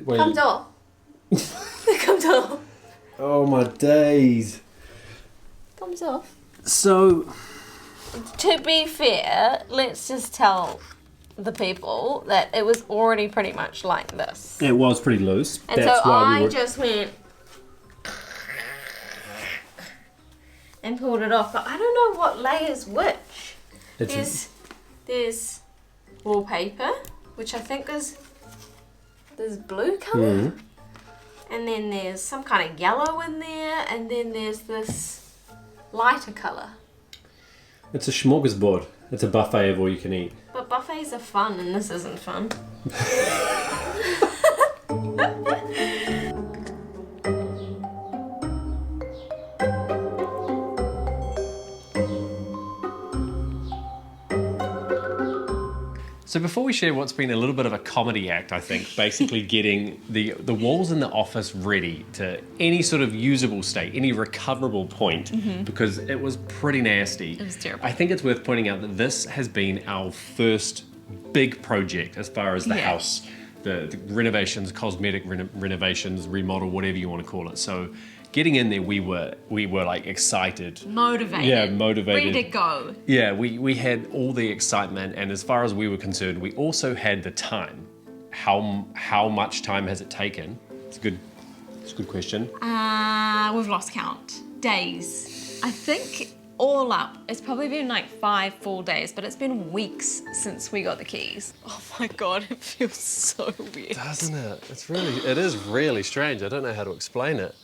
Wait. Comes off. It comes off. Oh my days. Comes off. So... To be fair, let's just tell the people that it was already pretty much like this. It was pretty loose. And That's so why I just went and pulled it off, but I don't know what layers which. There's wallpaper, which I think is there's blue colour, and then there's some kind of yellow in there, and then there's this lighter colour. It's a smorgasbord. It's a buffet of all you can eat. But buffets are fun, and this isn't fun. So before we share what's been a little bit of a comedy act, I think, basically getting the walls in the office ready to any sort of usable state, any recoverable point, because it was pretty nasty. It was terrible. I think it's worth pointing out that this has been our first big project as far as the house, the renovations, cosmetic renovations, remodel, whatever you want to call it. So getting in there, we were like excited. Motivated. Yeah, motivated. Ready to go. Yeah, we had all the excitement, and as far as we were concerned, we also had the time. How much time has it taken? It's a good question. We've lost count. Days. I think all up, it's probably been like 5 full days, but it's been weeks since we got the keys. Oh my God, it feels so weird. Doesn't it? It is really strange. I don't know how to explain it.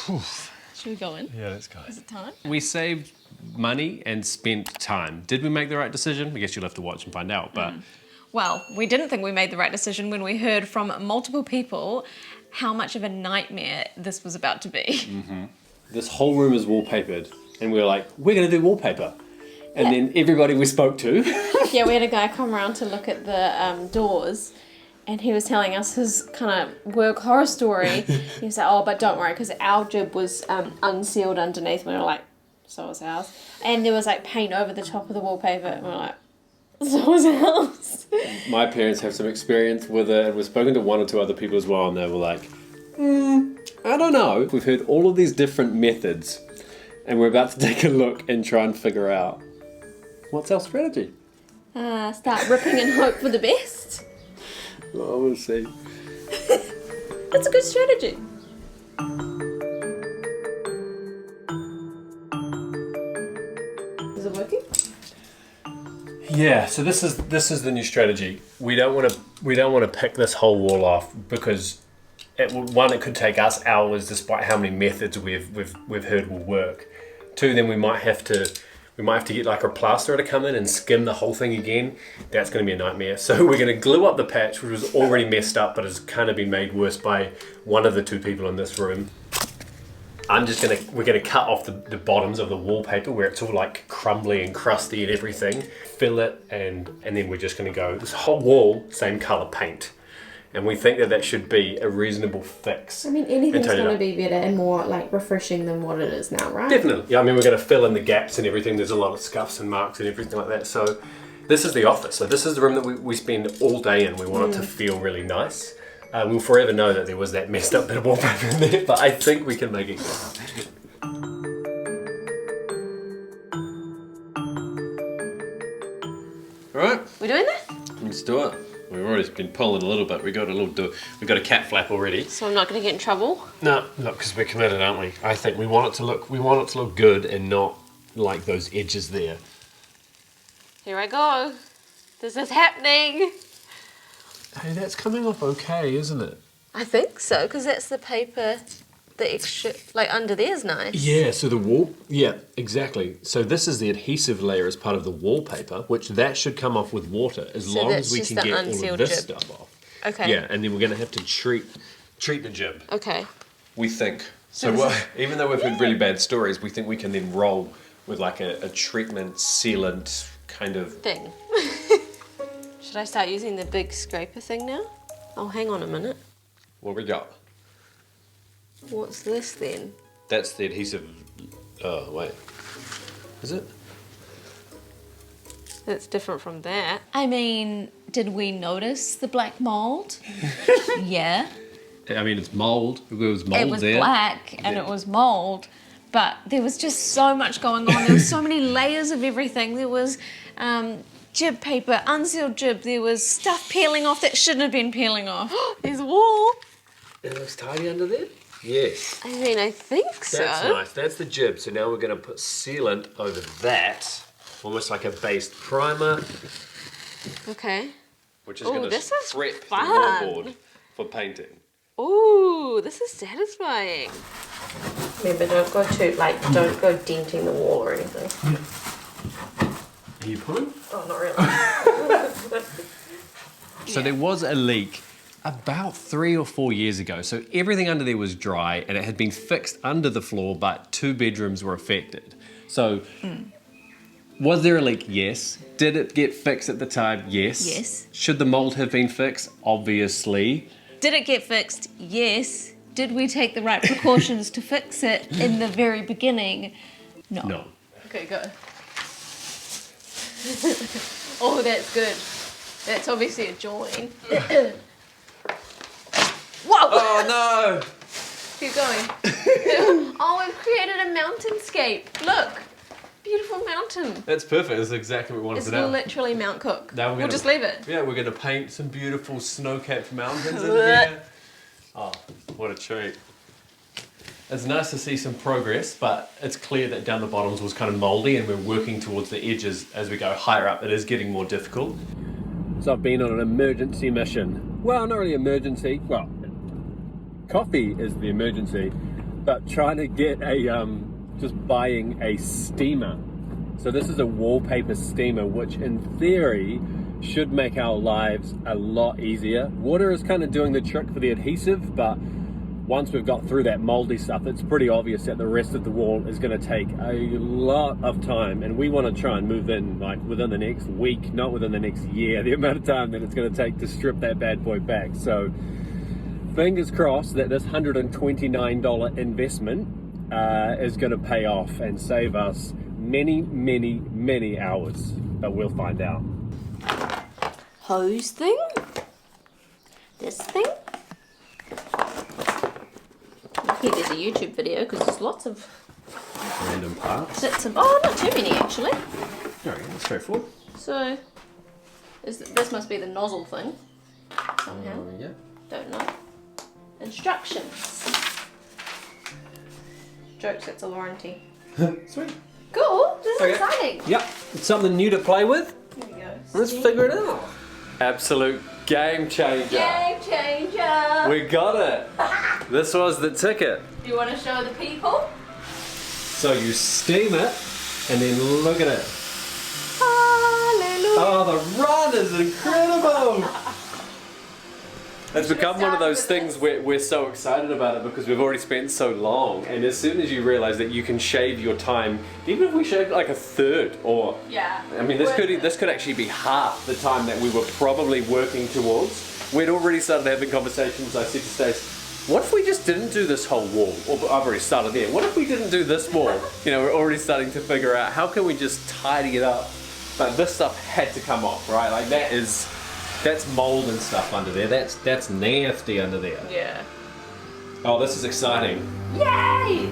Whew. Should we go in? Yeah, let's go. Is it time? We saved money and spent time. Did we make the right decision? I guess you'll have to watch and find out, but... Well, we didn't think we made the right decision when we heard from multiple people how much of a nightmare this was about to be. This whole room is wallpapered, and we were like, we're going to do wallpaper. And then everybody we spoke to... Yeah, we had a guy come around to look at the doors, and he was telling us his kind of work horror story. He was like, oh, but don't worry, because our jib was unsealed underneath. We were like, so was ours. And there was like paint over the top of the wallpaper, and we were like, so was ours. My parents have some experience with it, and we've spoken to 1 or 2 other people as well, and they were like, I don't know. We've heard all of these different methods, and we're about to take a look and try and figure out what's our strategy. Start ripping and hope for the best. Well, we'll see. That's a good strategy. Is it working? Yeah, so this is the new strategy. We don't want to pick this whole wall off because it could take us hours, despite how many methods we've heard will work. 2, then we might have to get like a plasterer to come in and skim the whole thing again. That's going to be a nightmare. So we're going to glue up the patch, which was already messed up, but has kind of been made worse by 1 of the 2 people in this room. We're gonna cut off the bottoms of the wallpaper where it's all like crumbly and crusty and everything. Fill it, and then we're just gonna go this whole wall, same color paint. And we think that should be a reasonable fix. I mean, anything's going to be better and more like refreshing than what it is now, right? Definitely. Yeah, I mean, we're going to fill in the gaps and everything. There's a lot of scuffs and marks and everything like that. So this is the office. So this is the room that we spend all day in. We want it to feel really nice. We'll forever know that there was that messed up bit of wallpaper in there, but I think we can make it good. All right, We're doing that? let's do it. We've already been pulling a little bit. We got a cat flap already. So I'm not going to get in trouble? No, look, because we're committed, aren't we? I think we want it to look good and not like those edges there. Here I go. This is happening. Hey, that's coming off okay, isn't it? I think so, because that's the paper, the extra, like under there's nice. Yeah, so the wall, yeah, exactly. So this is the adhesive layer as part of the wallpaper, which that should come off with water as long as we can get all of this stuff off. Okay. Yeah, and then we're going to have to treat the jib. Okay. We think. So even though we've heard really bad stories, we think we can then roll with like a treatment sealant kind of Thing. Should I start using the big scraper thing now? Oh, hang on a minute. What we got? What's this then? That's the adhesive. Oh wait, is it? That's different from that. I mean, did we notice the black mold? Yeah. I mean, it's mold. It was mold It was there. black and it was mold, but there was just so much going on. There was so many layers of everything. There was jib paper, unsealed jib. There was stuff peeling off that shouldn't have been peeling off. There's a wall. It looks tidy under there. Yes. I mean, I think so. That's nice. That's the jib. So now we're going to put sealant over that, almost like a based primer, Okay. which is Ooh, going to this is prep the fun. wallboard for painting. Ooh, this is satisfying. Remember, don't go denting the wall or anything. Are you pulling? Oh, not really. So there was a leak about 3 or 4 years ago. So everything under there was dry and it had been fixed under the floor, but 2 bedrooms were affected. So was there a leak? Yes. Did it get fixed at the time? Yes. Yes. Should the mold have been fixed? Obviously. Did it get fixed? Yes. Did we take the right precautions to fix it in the very beginning? No. No. Okay, go. Oh, that's good. That's obviously a join. Whoa! Oh no! Keep going. Oh, we've created a mountainscape. Look. Beautiful mountain. That's perfect. That's exactly what we wanted It's to know. literally Mount Cook. Now We'll just leave it. Yeah, we're going to paint some beautiful snow-capped mountains in here. Oh, what a treat. It's nice to see some progress, but it's clear that down the bottoms was kind of mouldy and we're working towards the edges as we go higher up. It is getting more difficult. So I've been on an emergency mission. Well, not really emergency. Well, coffee is the emergency, but trying to get just buying a steamer. So this is a wallpaper steamer, which in theory should make our lives a lot easier. Water is kind of doing the trick for the adhesive, but once we've got through that moldy stuff, it's pretty obvious that the rest of the wall is going to take a lot of time, and we want to try and move in like within the next week, not within the next year, the amount of time that it's going to take to strip that bad boy back. So fingers crossed that this $129 investment is going to pay off and save us many, many, many hours, but we'll find out. Hose thing. This thing. Lucky there's a YouTube video because there's lots of Random parts. bits of. Oh, not too many actually. Alright, straightforward. So, this must be the nozzle thing. Somehow. Yeah. Don't know. Instructions. Jokes, it's a warranty. Sweet. Cool. This is Okay. exciting. Yep, it's something new to play with. Here we go. Let's figure it out. Absolute game changer. Game changer. We got it. This was the ticket. Do you want to show the people? So you steam it, and then look at it. Hallelujah. Oh, the run is incredible. It's become one of those started with things where we're so excited about it because we've already spent so long, and as soon as you realize that you can shave your time, even if we shaved like a third, or Yeah. I mean, this could actually be half the time that we were probably working towards. We'd already started having conversations. I said to Stace, what if we just didn't do this whole wall? Or I've already started there. What if we didn't do this wall? You know, we're already starting to figure out how can we just tidy it up. But this stuff had to come off, right? Like that's mold and stuff under there. That's nasty under there. Yeah. Oh, this is exciting. Yay!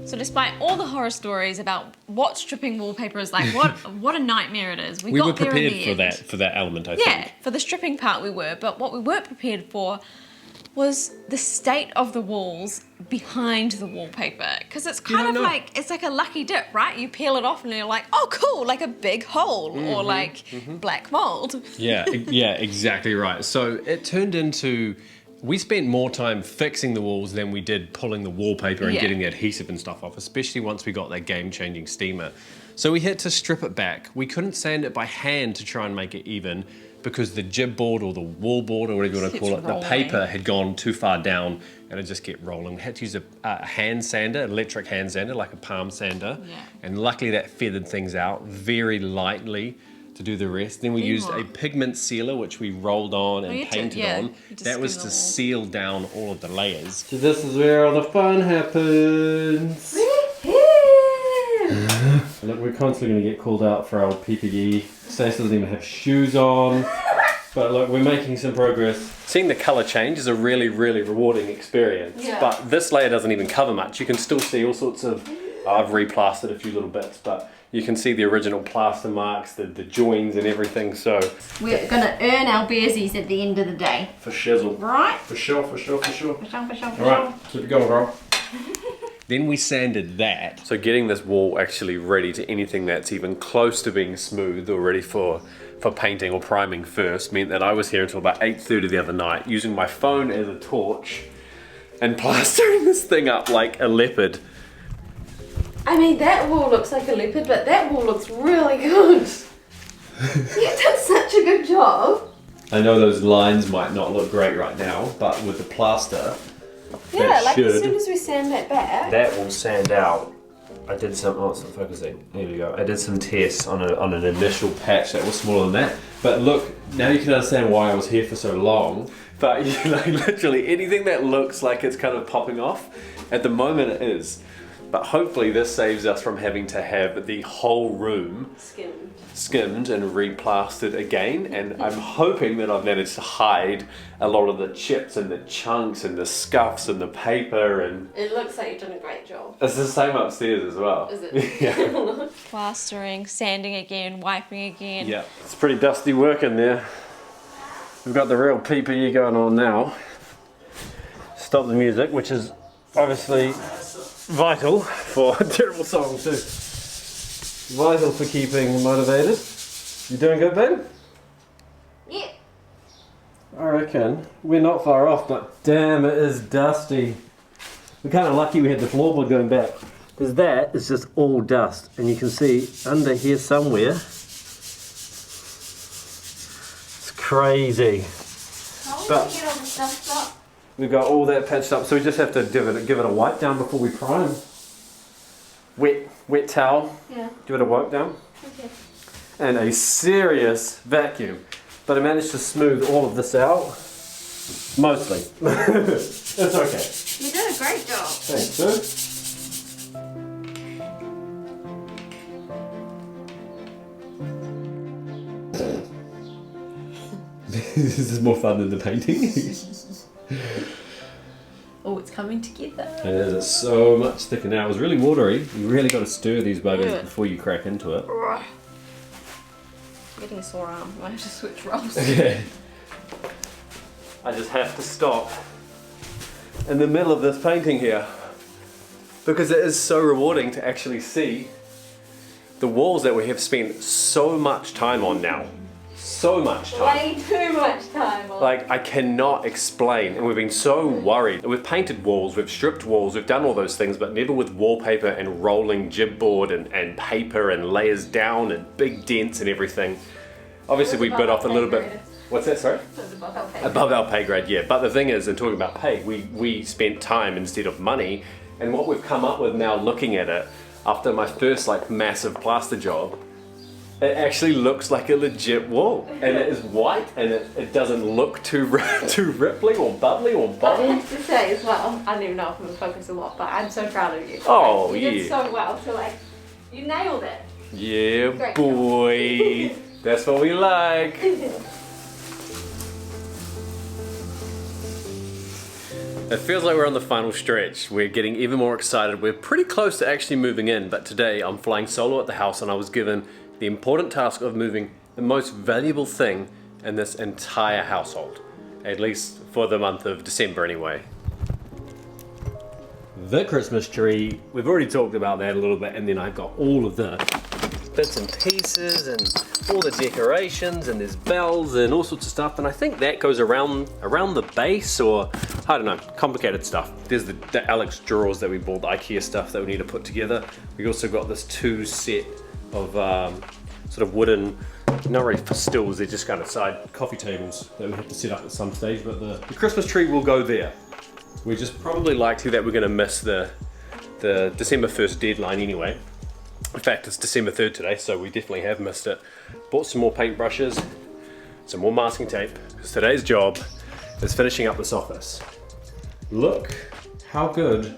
So despite all the horror stories about what stripping wallpaper is like, what a nightmare it is. We got were there in prepared the for end. that element, I Yeah, think. for the stripping part we were, but what we weren't prepared for was the state of the walls behind the wallpaper, because it's kind of like, it's like a lucky dip, right? You peel it off and you're like, oh cool, like a big hole or like black mold. Yeah, yeah, exactly right. So it turned into, we spent more time fixing the walls than we did pulling the wallpaper and Yeah. getting the adhesive and stuff off, especially once we got that game-changing steamer. So we had to strip it back. We couldn't sand it by hand to try and make it even. because the jib board or the wall board or whatever you want to call it, the paper had gone too far down and it just kept rolling. We had to use a hand sander, electric hand sander, like a palm sander. Yeah. And luckily that feathered things out very lightly to do the rest. Then we used a pigment sealer, which we rolled on and painted on. That was to seal down all of the layers. So this is where all the fun happens. Look, we're constantly going to get called out for our PPE. Stacey doesn't even have shoes on. But look, we're making some progress. Seeing the colour change is a really, really rewarding experience. Yeah. But this layer doesn't even cover much. You can still see all sorts of... I've replastered a few little bits, but you can see the original plaster marks, the joins and everything, so... We're going to earn our bearsies at the end of the day. For shizzle. Right? For sure, for sure, for sure. For sure, for sure, for Alright, sure. keep it going, girl. Then we sanded that. So getting this wall actually ready to anything that's even close to being smooth or ready for painting or priming first meant that I was here until about 8:30 the other night using my phone as a torch and plastering this thing up like a leopard. I mean, that wall looks like a leopard, but that wall looks really good. You've done such a good job. I know those lines might not look great right now, but with the plaster, Yeah, that like as should- soon as we sand that back. that will sand out. I did some, oh, it's not focusing. There we go. I did some tests on an initial patch that was smaller than that. But look, now you can understand why I was here for so long. But like literally anything that looks like it's kind of popping off, at the moment it is. But hopefully this saves us from having to have the whole room skimmed and replastered again, and I'm hoping that I've managed to hide a lot of the chips and the chunks and the scuffs and the paper, and It looks like you've done a great job. it's the same upstairs as well. Is it? Yeah. Plastering, sanding again, wiping again. Yeah, it's pretty dusty work in there. We've got the real PPE going on now. Stop the music, which is obviously vital for a terrible song too. Vital for keeping motivated. You doing good, babe? Yeah. I reckon. We're not far off, but damn, it is dusty. We're kind of lucky we had the floorboard going back, because that is just all dust, and you can see under here somewhere. It's crazy. How are we But- going to get all this stuff up? We've got all that patched up, so we just have to give it a wipe down before we prime. Wet towel, Yeah. give it a wipe down, Okay. and a serious vacuum. But I managed to smooth all of this out, mostly. It's okay. You did a great job. Thanks, sir. This is more fun than the painting. Oh, it's coming together. It is, it's so much thicker now. It was really watery. You really got to stir these buggers Yeah. before you crack into it. I'm getting a sore arm. I have to switch roles. Okay. I just have to stop in the middle of this painting here, because it is so rewarding to actually see the walls that we have spent so much time on now. So much time. Way too much time on. Like, I cannot explain, and we've been so worried. We've painted walls, we've stripped walls, we've done all those things, but never with wallpaper and rolling jibboard and paper and layers down and big dents and everything. Obviously we bit off a little bit. What's that, sorry? That's above our pay. Above our pay grade, yeah. But the thing is, in talking about pay, we spent time instead of money, and what we've come up with now looking at it, after my first like massive plaster job, it actually looks like a legit wall, and it is white, and it doesn't look too ripply or bubbly or I bubbled. have to say as well, I don't even know if I'm going to focus a lot, but I'm so proud of you. Oh, Like, you yeah. did so well, so like, you nailed it. Yeah, Great boy. That's what we like. It feels like we're on the final stretch. We're getting even more excited. We're pretty close to actually moving in, but today I'm flying solo at the house, and I was given the important task of moving the most valuable thing in this entire household, at least for the month of December anyway. The Christmas tree, we've already talked about that a little bit, and then I've got all of the bits and pieces and all the decorations, and there's bells and all sorts of stuff, and I think that goes around the base, or I don't know, complicated stuff. There's the Alex drawers that we bought, the IKEA stuff that we need to put together. We also got this 2 set of sort of wooden not really for stools, they're just kind of side coffee tables that we have to set up at some stage, but the Christmas tree will go there. We're just probably likely that we're going to miss the December 1st deadline anyway. In fact, it's December 3rd today, so we definitely have missed it. Bought some more paintbrushes, some more masking tape, because today's job is finishing up this office. Look how good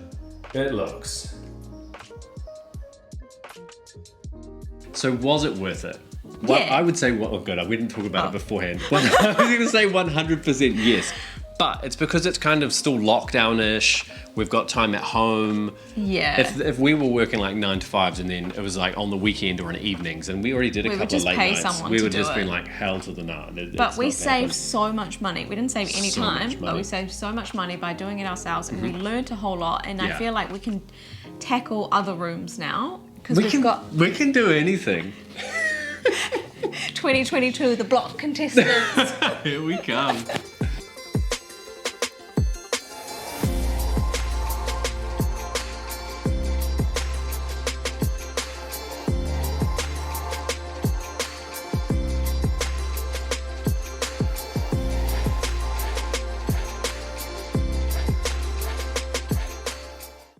it looks. So was it worth it? Well, Yeah. I would say, well, oh good, we didn't talk about it beforehand. I was going to say 100% yes. But it's because it's kind of still lockdown-ish. We've got time at home. Yeah. If we were working like 9 to 5s and then it was like on the weekend or in evenings and we already did a We would couple of just late pay nights, someone we to would do just it. been like hell to the no. But we saved so much money. We didn't save any So much time, but money. we saved so much money by doing it ourselves, and we learned a whole lot. And I Yeah. feel like we can tackle other rooms now because We we've got we can do anything. 2022, the block contestants. Here we come.